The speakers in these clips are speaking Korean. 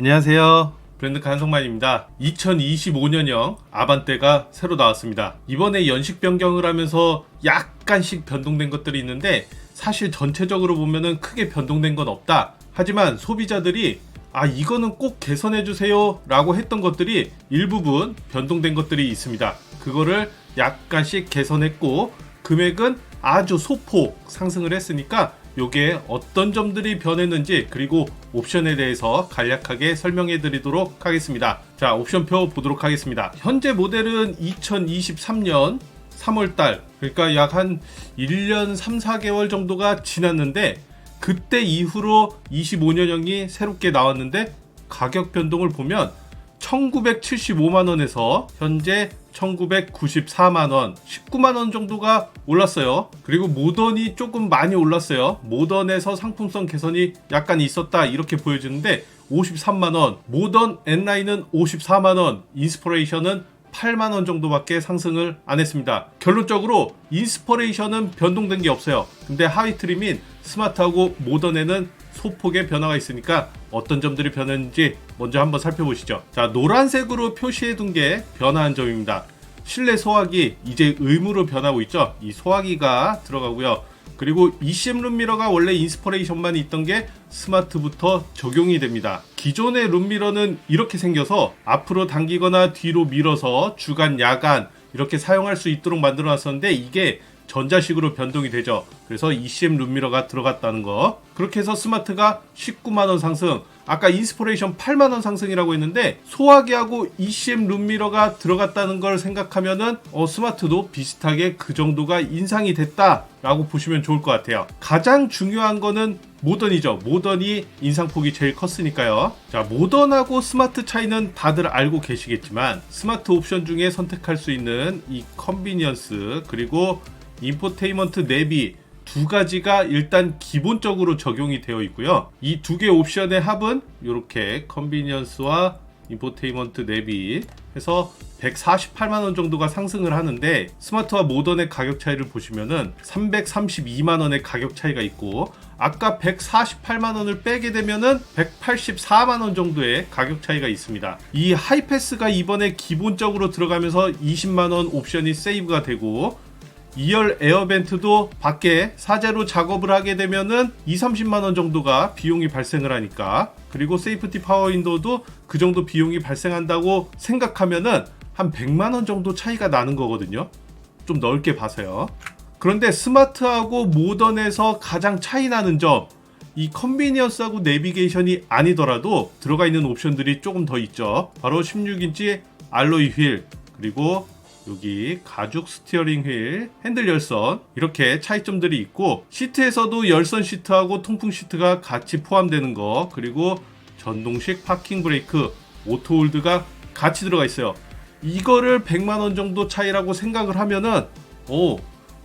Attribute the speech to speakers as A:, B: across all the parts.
A: 안녕하세요. 브랜드카 한성만입니다. 2025년형 아반떼가 새로 나왔습니다. 이번에 연식 변경을 하면서 약간씩 변동된 것들이 있는데 사실 전체적으로 보면은 크게 변동된 건 없다. 하지만 소비자들이 이거는 꼭 개선해주세요 라고 했던 것들이 일부분 변동된 것들이 있습니다. 그거를 약간씩 개선했고 금액은 아주 소폭 상승을 했으니까 요게 어떤 점들이 변했는지 그리고 옵션에 대해서 간략하게 설명해 드리도록 하겠습니다. 자, 옵션표 보도록 하겠습니다. 현재 모델은 2023년 3월달, 그러니까 약 한 1년 3, 4개월 정도가 지났는데 그때 이후로 25년형이 새롭게 나왔는데 가격 변동을 보면 1975만원에서 현재 1994만원, 19만원 정도가 올랐어요. 그리고 모던이 조금 많이 올랐어요. 모던에서 상품성 개선이 약간 있었다 이렇게 보여지는데 53만원, 모던 N라인은 54만원, 인스퍼레이션은 8만원 정도밖에 상승을 안 했습니다. 결론적으로 인스퍼레이션은 변동된 게 없어요. 근데 하위 트림인 스마트하고 모던에는 소폭의 변화가 있으니까 어떤 점들이 변했는지 먼저 한번 살펴보시죠. 자, 노란색으로 표시해 둔 게 변화한 점입니다. 실내 소화기 이제 의무로 변하고 있죠. 이 소화기가 들어가고요. 그리고 ECM 룸미러가 원래 인스퍼레이션만 있던 게 스마트부터 적용이 됩니다. 기존의 룸미러는 이렇게 생겨서 앞으로 당기거나 뒤로 밀어서 주간, 야간 이렇게 사용할 수 있도록 만들어 놨었는데 이게 전자식으로 변동이 되죠. 그래서 ECM 룸미러가 들어갔다는 거. 그렇게 해서 스마트가 19만원 상승, 아까 인스퍼레이션 8만원 상승이라고 했는데 소화기하고 ECM 룸미러가 들어갔다는 걸 생각하면은 스마트도 비슷하게 그 정도가 인상이 됐다라고 보시면 좋을 것 같아요. 가장 중요한 거는 모던이죠. 모던이 인상폭이 제일 컸으니까요. 자, 모던하고 스마트 차이는 다들 알고 계시겠지만 스마트 옵션 중에 선택할 수 있는 이 컨비니언스 그리고 인포테인먼트 내비 두 가지가 일단 기본적으로 적용이 되어 있고요. 이 두 개 옵션의 합은 이렇게 컨비니언스와 인포테인먼트 내비 해서 148만원 정도가 상승을 하는데 스마트와 모던의 가격 차이를 보시면은 332만원의 가격 차이가 있고 아까 148만원을 빼게 되면은 184만원 정도의 가격 차이가 있습니다. 이 하이패스가 이번에 기본적으로 들어가면서 20만원 옵션이 세이브가 되고 2열 에어벤트도 밖에 사제로 작업을 하게 되면은 20-30만원 정도가 비용이 발생을 하니까, 그리고 세이프티 파워 윈도우도 그 정도 비용이 발생한다고 생각하면은 한 100만원 정도 차이가 나는 거거든요. 좀 넓게 봐서요. 그런데 스마트하고 모던에서 가장 차이 나는 점, 이 컨비니언스하고 내비게이션이 아니더라도 들어가 있는 옵션들이 조금 더 있죠. 바로 16인치 알로이 휠, 그리고 여기 가죽 스티어링 휠, 핸들 열선 이렇게 차이점들이 있고, 시트에서도 열선 시트하고 통풍 시트가 같이 포함되는 거, 그리고 전동식 파킹 브레이크, 오토홀드가 같이 들어가 있어요. 이거를 100만원 정도 차이라고 생각을 하면은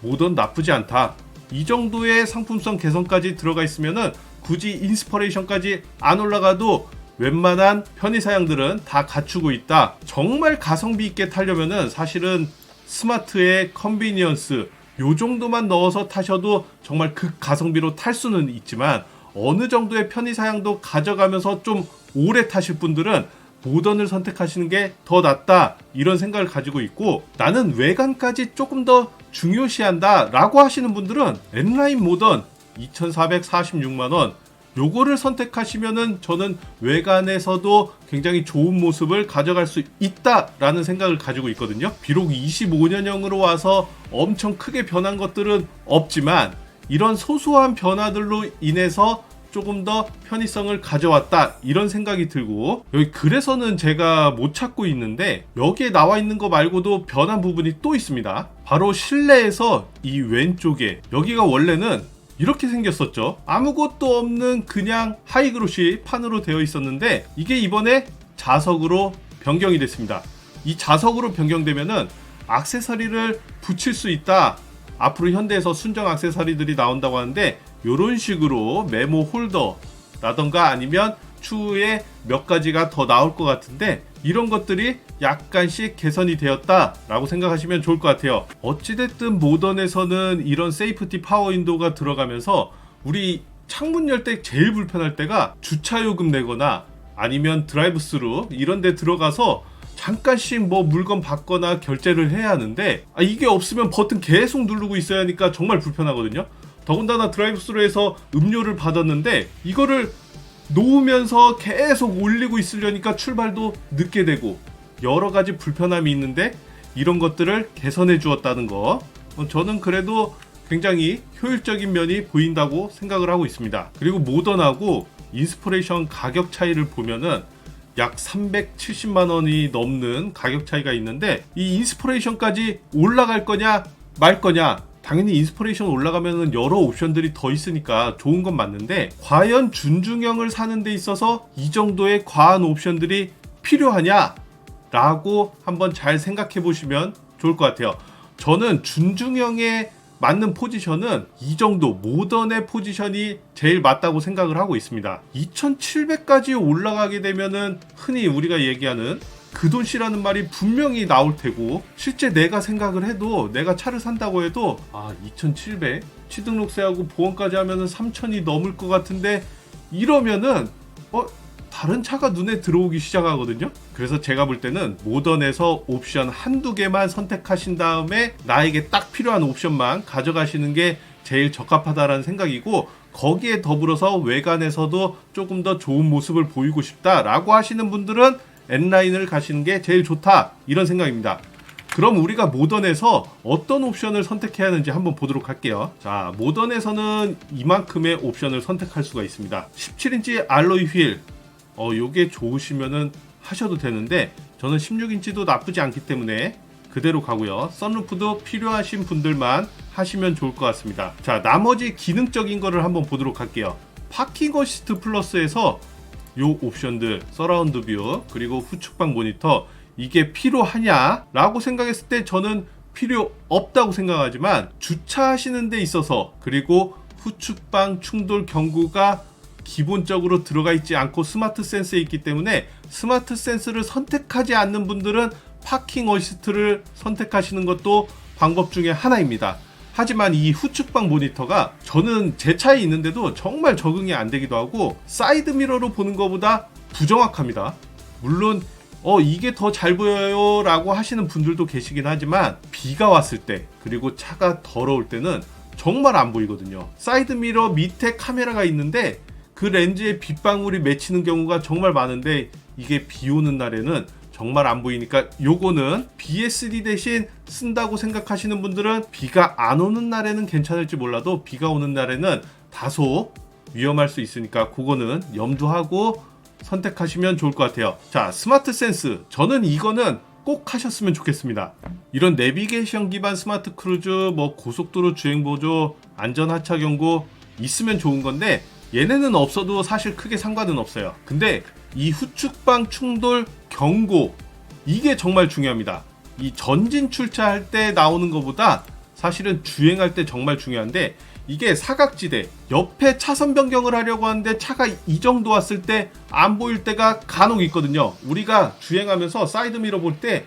A: 모던 나쁘지 않다. 이 정도의 상품성 개선까지 들어가 있으면은 굳이 인스퍼레이션까지 안 올라가도 웬만한 편의사양들은 다 갖추고 있다. 정말 가성비 있게 타려면은 사실은 스마트의 컨비니언스 요 정도만 넣어서 타셔도 정말 극 가성비로 탈 수는 있지만, 어느 정도의 편의사양도 가져가면서 좀 오래 타실 분들은 모던을 선택하시는 게 더 낫다, 이런 생각을 가지고 있고, 나는 외관까지 조금 더 중요시한다 라고 하시는 분들은 N라인 모던 2446만원 요거를 선택하시면은 저는 외관에서도 굉장히 좋은 모습을 가져갈 수 있다라는 생각을 가지고 있거든요. 비록 25년형으로 와서 엄청 크게 변한 것들은 없지만 이런 소소한 변화들로 인해서 조금 더 편의성을 가져왔다, 이런 생각이 들고, 여기 글에서는 제가 못 찾고 있는데 여기에 나와 있는 거 말고도 변한 부분이 또 있습니다. 바로 실내에서 이 왼쪽에, 여기가 원래는 이렇게 생겼었죠. 아무것도 없는 그냥 하이그로시 판으로 되어 있었는데 이게 이번에 자석으로 변경이 됐습니다. 이 자석으로 변경되면은 액세서리를 붙일 수 있다. 앞으로 현대에서 순정 액세서리들이 나온다고 하는데 이런 식으로 메모 홀더라던가 아니면 추후에 몇 가지가 더 나올 것 같은데, 이런 것들이 약간씩 개선이 되었다라고 생각하시면 좋을 것 같아요. 어찌됐든 모던에서는 이런 세이프티 파워 윈도우가 들어가면서 우리 창문 열 때 제일 불편할 때가 주차 요금 내거나 아니면 드라이브 스루 이런 데 들어가서 잠깐씩 뭐 물건 받거나 결제를 해야 하는데 이게 없으면 버튼 계속 누르고 있어야 하니까 정말 불편하거든요. 더군다나 드라이브 스루에서 음료를 받았는데 이거를 놓으면서 계속 올리고 있으려니까 출발도 늦게 되고 여러 가지 불편함이 있는데 이런 것들을 개선해 주었다는 거, 저는 그래도 굉장히 효율적인 면이 보인다고 생각을 하고 있습니다. 그리고 모던하고 인스퍼레이션 가격 차이를 보면은 약 370만 원이 넘는 가격 차이가 있는데 이 인스퍼레이션까지 올라갈 거냐 말 거냐, 당연히 인스퍼레이션 올라가면은 여러 옵션들이 더 있으니까 좋은 건 맞는데 과연 준중형을 사는 데 있어서 이 정도의 과한 옵션들이 필요하냐 라고 한번 잘 생각해 보시면 좋을 것 같아요. 저는 준중형에 맞는 포지션은 이 정도 모던의 포지션이 제일 맞다고 생각을 하고 있습니다. 2700까지 올라가게 되면은 흔히 우리가 얘기하는 그 돈씨라는 말이 분명히 나올 테고, 실제 내가 생각을 해도 내가 차를 산다고 해도 2700 취등록세하고 보험까지 하면은 3000이 넘을 것 같은데 이러면은 다른 차가 눈에 들어오기 시작하거든요. 그래서 제가 볼 때는 모던에서 옵션 한두 개만 선택하신 다음에 나에게 딱 필요한 옵션만 가져가시는 게 제일 적합하다라는 생각이고, 거기에 더불어서 외관에서도 조금 더 좋은 모습을 보이고 싶다라고 하시는 분들은 N라인을 가시는 게 제일 좋다, 이런 생각입니다. 그럼 우리가 모던에서 어떤 옵션을 선택해야 하는지 한번 보도록 할게요. 자, 모던에서는 이만큼의 옵션을 선택할 수가 있습니다. 17인치 알로이 휠, 요게 좋으시면은 하셔도 되는데 저는 16인치도 나쁘지 않기 때문에 그대로 가고요. 선루프도 필요하신 분들만 하시면 좋을 것 같습니다. 자, 나머지 기능적인 거를 한번 보도록 할게요. 파킹 어시스트 플러스에서 요 옵션들, 서라운드 뷰 그리고 후측방 모니터, 이게 필요하냐 라고 생각했을 때 저는 필요 없다고 생각하지만, 주차하시는 데 있어서 그리고 후측방 충돌 경고가 기본적으로 들어가 있지 않고 스마트 센스에 있기 때문에 스마트 센스를 선택하지 않는 분들은 파킹 어시스트를 선택하시는 것도 방법 중에 하나입니다. 하지만 이 후측방 모니터가 저는 제 차에 있는데도 정말 적응이 안 되기도 하고, 사이드 미러로 보는 것보다 부정확합니다. 물론 이게 더 잘 보여요 라고 하시는 분들도 계시긴 하지만 비가 왔을 때 그리고 차가 더러울 때는 정말 안 보이거든요. 사이드 미러 밑에 카메라가 있는데 그 렌즈에 빗방울이 맺히는 경우가 정말 많은데 이게 비 오는 날에는 정말 안 보이니까, 요거는 BSD 대신 쓴다고 생각하시는 분들은 비가 안 오는 날에는 괜찮을지 몰라도 비가 오는 날에는 다소 위험할 수 있으니까 그거는 염두하고 선택하시면 좋을 것 같아요. 자, 스마트 센스, 저는 이거는 꼭 하셨으면 좋겠습니다. 이런 내비게이션 기반 스마트 크루즈, 고속도로 주행 보조, 안전 하차 경고 있으면 좋은 건데 얘네는 없어도 사실 크게 상관은 없어요. 근데 이 후측방 충돌 경고, 이게 정말 중요합니다. 이 전진 출차할 때 나오는 것보다 사실은 주행할 때 정말 중요한데, 이게 사각지대 옆에 차선 변경을 하려고 하는데 차가 이 정도 왔을 때 안 보일 때가 간혹 있거든요. 우리가 주행하면서 사이드 미러 볼 때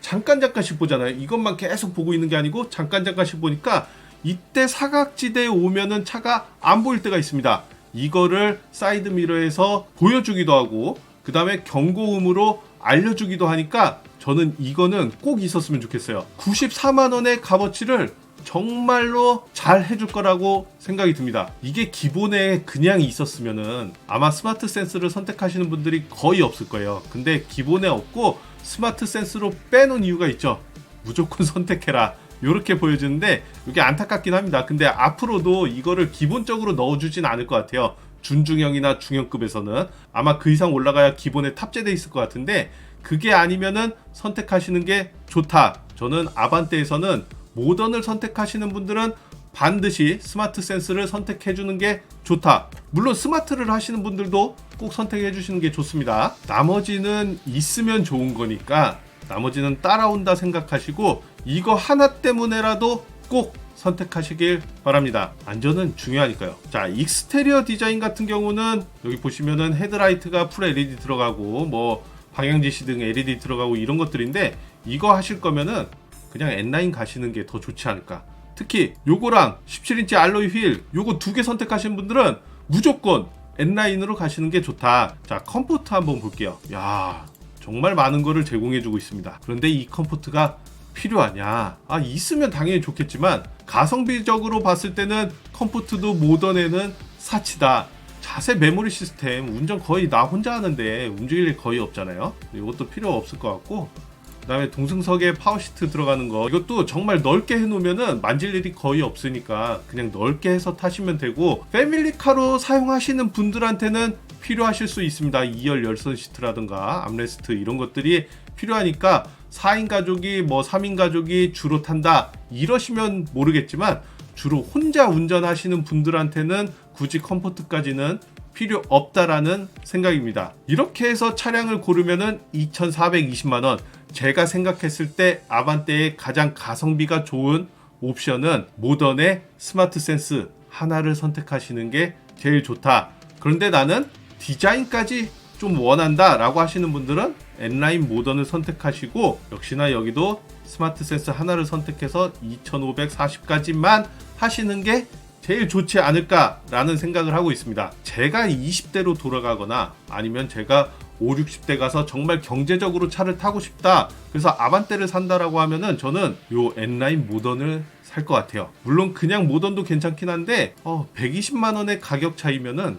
A: 잠깐씩 보잖아요. 이것만 계속 보고 있는 게 아니고 잠깐씩 보니까 이때 사각지대에 오면은 차가 안 보일 때가 있습니다. 이거를 사이드 미러에서 보여주기도 하고 그 다음에 경고음으로 알려주기도 하니까 저는 이거는 꼭 있었으면 좋겠어요. 94만원의 값어치를 정말로 잘 해줄 거라고 생각이 듭니다. 이게 기본에 그냥 있었으면은 아마 스마트 센스를 선택하시는 분들이 거의 없을 거예요. 근데 기본에 없고 스마트 센스로 빼놓은 이유가 있죠. 무조건 선택해라, 이렇게 보여주는데 이게 안타깝긴 합니다. 근데 앞으로도 이거를 기본적으로 넣어주진 않을 것 같아요. 준중형이나 중형급에서는 아마 그 이상 올라가야 기본에 탑재되어 있을 것 같은데, 그게 아니면은 선택하시는 게 좋다. 저는 아반떼에서는 모던을 선택하시는 분들은 반드시 스마트 센스를 선택해주는 게 좋다. 물론 스마트를 하시는 분들도 꼭 선택해 주시는 게 좋습니다. 나머지는 있으면 좋은 거니까 나머지는 따라온다 생각하시고 이거 하나 때문에라도 꼭 선택하시길 바랍니다. 안전은 중요하니까요. 자, 익스테리어 디자인 같은 경우는 여기 보시면은 헤드라이트가 풀 LED 들어가고 방향지시 등 LED 들어가고 이런 것들인데, 이거 하실 거면은 그냥 N9 가시는 게 더 좋지 않을까. 특히 요거랑 17인치 알로이 휠 요거 두 개 선택하시는 분들은 무조건 N라인으로 가시는 게 좋다. 자, 컴포트 한번 볼게요. 야, 정말 많은 거를 제공해주고 있습니다. 그런데 이 컴포트가 필요하냐? 있으면 당연히 좋겠지만 가성비적으로 봤을 때는 컴포트도 모던에는 사치다. 자세 메모리 시스템 운전 거의 나 혼자 하는데 움직일 일 거의 없잖아요. 이것도 필요 없을 것 같고, 그 다음에 동승석에 파워시트 들어가는 거, 이것도 정말 넓게 해놓으면은 만질 일이 거의 없으니까 그냥 넓게 해서 타시면 되고, 패밀리카로 사용하시는 분들한테는 필요하실 수 있습니다. 2열 열선 시트라든가 암레스트 이런 것들이 필요하니까 4인 가족이 3인 가족이 주로 탄다 이러시면 모르겠지만, 주로 혼자 운전하시는 분들한테는 굳이 컴포트까지는 필요 없다라는 생각입니다. 이렇게 해서 차량을 고르면은 2,420만원, 제가 생각했을 때 아반떼의 가장 가성비가 좋은 옵션은 모던의 스마트 센스 하나를 선택하시는 게 제일 좋다. 그런데 나는 디자인까지 좀 원한다 라고 하시는 분들은 N라인 모던을 선택하시고, 역시나 여기도 스마트 센스 하나를 선택해서 2,540까지만 하시는 게 제일 좋지 않을까 라는 생각을 하고 있습니다. 제가 20대로 돌아가거나 아니면 제가 5, 60대 가서 정말 경제적으로 차를 타고 싶다, 그래서 아반떼를 산다라고 하면은 저는 요 N라인 모던을 살 것 같아요. 물론 그냥 모던도 괜찮긴 한데 120만원의 가격 차이면은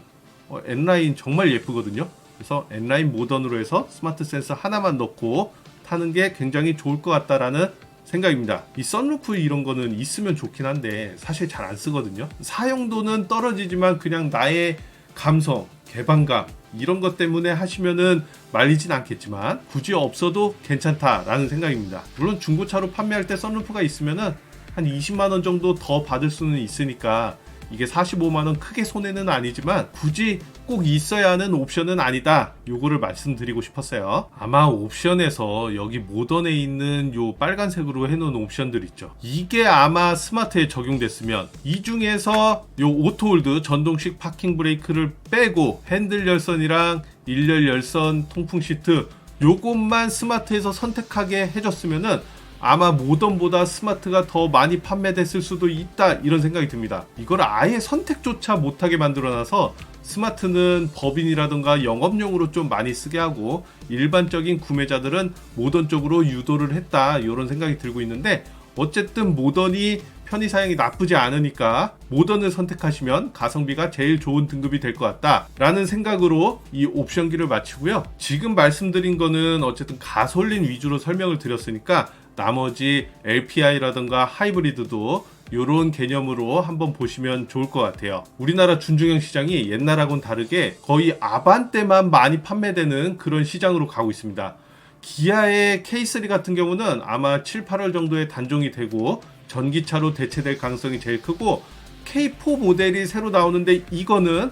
A: N라인 정말 예쁘거든요. 그래서 N라인 모던으로 해서 스마트 센서 하나만 넣고 타는 게 굉장히 좋을 것 같다라는 생각입니다. 이 썬루프 이런 거는 있으면 좋긴 한데 사실 잘 안 쓰거든요. 사용도는 떨어지지만 그냥 나의 감성, 개방감 이런 것 때문에 하시면은 말리진 않겠지만 굳이 없어도 괜찮다라는 생각입니다. 물론 중고차로 판매할 때 썬루프가 있으면은 한 20만원 정도 더 받을 수는 있으니까 이게 45만원 크게 손해는 아니지만 굳이 꼭 있어야 하는 옵션은 아니다, 요거를 말씀드리고 싶었어요. 아마 옵션에서 여기 모던에 있는 요 빨간색으로 해놓은 옵션들 있죠, 이게 아마 스마트에 적용됐으면 이 중에서 요 오토홀드 전동식 파킹 브레이크를 빼고 핸들 열선이랑 1열 열선 통풍 시트 요것만 스마트에서 선택하게 해줬으면은 아마 모던보다 스마트가 더 많이 판매됐을 수도 있다, 이런 생각이 듭니다. 이걸 아예 선택조차 못하게 만들어놔서 스마트는 법인이라든가 영업용으로 좀 많이 쓰게 하고 일반적인 구매자들은 모던 쪽으로 유도를 했다, 이런 생각이 들고 있는데, 어쨌든 모던이 편의 사양이 나쁘지 않으니까 모던을 선택하시면 가성비가 제일 좋은 등급이 될 것 같다 라는 생각으로 이 옵션기를 마치고요. 지금 말씀드린 거는 어쨌든 가솔린 위주로 설명을 드렸으니까 나머지 LPI라든가 하이브리드도 이런 개념으로 한번 보시면 좋을 것 같아요. 우리나라 준중형 시장이 옛날하고는 다르게 거의 아반떼만 많이 판매되는 그런 시장으로 가고 있습니다. 기아의 K3 같은 경우는 아마 7, 8월 정도에 단종이 되고 전기차로 대체될 가능성이 제일 크고, K4 모델이 새로 나오는데 이거는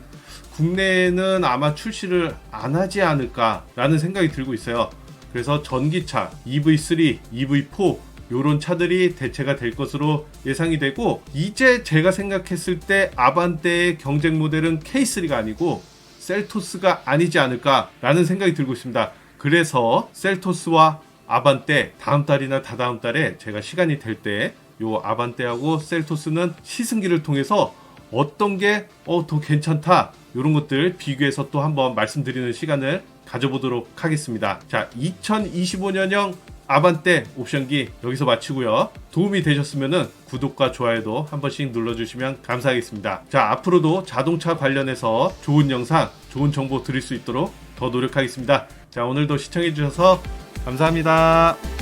A: 국내에는 아마 출시를 안 하지 않을까 라는 생각이 들고 있어요. 그래서 전기차, EV3, EV4 요런 차들이 대체가 될 것으로 예상이 되고, 이제 제가 생각했을 때 아반떼의 경쟁 모델은 K3가 아니고 셀토스가 아니지 않을까 라는 생각이 들고 있습니다. 그래서 셀토스와 아반떼 다음 달이나 다다음 달에 제가 시간이 될 때 요 아반떼하고 셀토스는 시승기를 통해서 어떤 게 더 괜찮다, 요런 것들 비교해서 또 한번 말씀드리는 시간을 가져보도록 하겠습니다. 자, 2025년형 아반떼 옵션기 여기서 마치고요. 도움이 되셨으면 구독과 좋아요도 한 번씩 눌러주시면 감사하겠습니다. 자, 앞으로도 자동차 관련해서 좋은 영상, 좋은 정보 드릴 수 있도록 더 노력하겠습니다. 자, 오늘도 시청해주셔서 감사합니다.